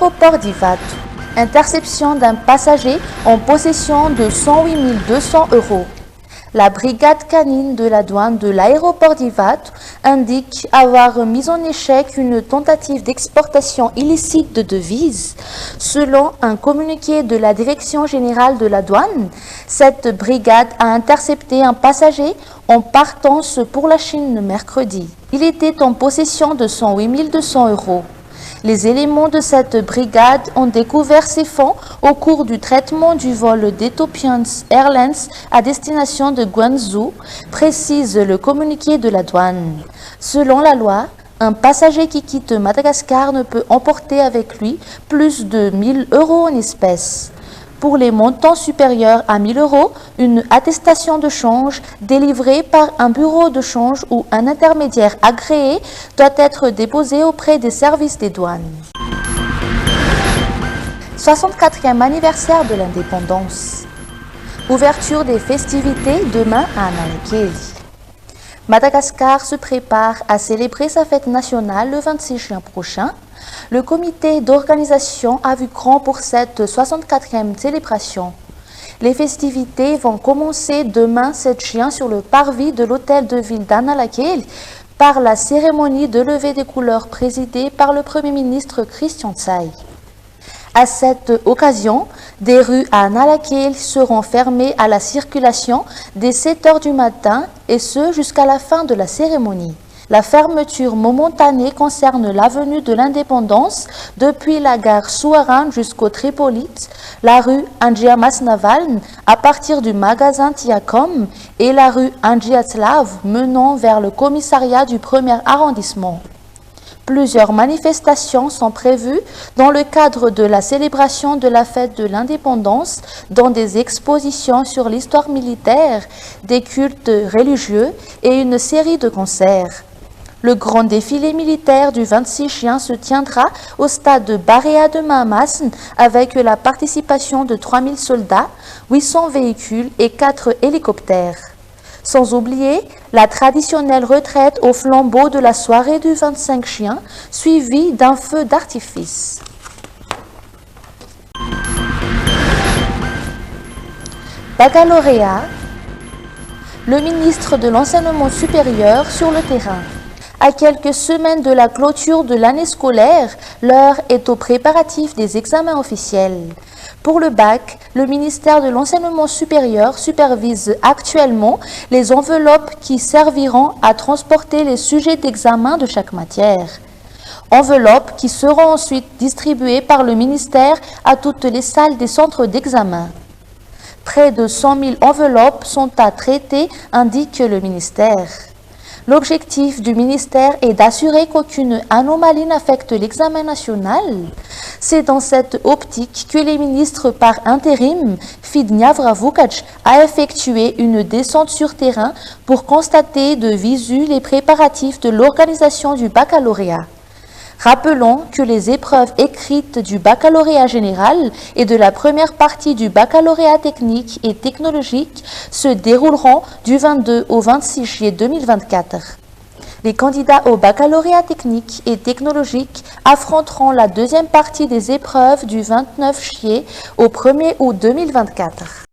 l'aéroport d'Ivat. Interception d'un passager en possession de 108 200 €. La brigade canine de la douane de l'aéroport d'Ivat indique avoir mis en échec une tentative d'exportation illicite de devises. Selon un communiqué de la Direction générale de la douane, cette brigade a intercepté un passager en partance pour la Chine mercredi. Il était en possession de 108 200 €. Les éléments de cette brigade ont découvert ces fonds au cours du traitement du vol d'Ethiopian Airlines à destination de Guangzhou, précise le communiqué de la douane. Selon la loi, un passager qui quitte Madagascar ne peut emporter avec lui plus de 1 000 € en espèces. Pour les montants supérieurs à 1 000 €, une attestation de change délivrée par un bureau de change ou un intermédiaire agréé doit être déposée auprès des services des douanes. 64e anniversaire de l'indépendance. Ouverture des festivités demain à Analakeli. Madagascar se prépare à célébrer sa fête nationale le 26 juin prochain. Le comité d'organisation a vu grand pour cette 64e célébration. Les festivités vont commencer demain 7 juin sur le parvis de l'hôtel de ville d'Analakeli par la cérémonie de levée des couleurs présidée par le Premier ministre Christian Tsaï. À cette occasion, des rues à Analakeli seront fermées à la circulation dès 7 h du matin et ce jusqu'à la fin de la cérémonie. La fermeture momentanée concerne l'avenue de l'Indépendance depuis la gare Souarane jusqu'au Tripolite, la rue Andjia Masnaval à partir du magasin Tiacom et la rue Andjiatslav menant vers le commissariat du 1er arrondissement. Plusieurs manifestations sont prévues dans le cadre de la célébration de la fête de l'indépendance, dont des expositions sur l'histoire militaire, des cultes religieux et une série de concerts. Le grand défilé militaire du 26 juin se tiendra au stade de Barea de Mahamasn avec la participation de 3 000 soldats, 800 véhicules et 4 hélicoptères. Sans oublier la traditionnelle retraite au flambeau de la soirée du 25 juin, suivie d'un feu d'artifice. Baccalauréat. Le ministre de l'Enseignement supérieur sur le terrain. À quelques semaines de la clôture de l'année scolaire, l'heure est aux préparatifs des examens officiels. Pour le bac, le ministère de l'Enseignement supérieur supervise actuellement les enveloppes qui serviront à transporter les sujets d'examen de chaque matière. Enveloppes qui seront ensuite distribuées par le ministère à toutes les salles des centres d'examen. Près de 100 000 enveloppes sont à traiter, indique le ministère. L'objectif du ministère est d'assurer qu'aucune anomalie n'affecte l'examen national. C'est dans cette optique que les ministres par intérim, Fid Niavra-Vukac, a effectué une descente sur terrain pour constater de visu les préparatifs de l'organisation du baccalauréat. Rappelons que les épreuves écrites du baccalauréat général et de la première partie du baccalauréat technique et technologique se dérouleront du 22 au 26 juillet 2024. Les candidats au baccalauréat technique et technologique affronteront la deuxième partie des épreuves du 29 juillet au 1er août 2024.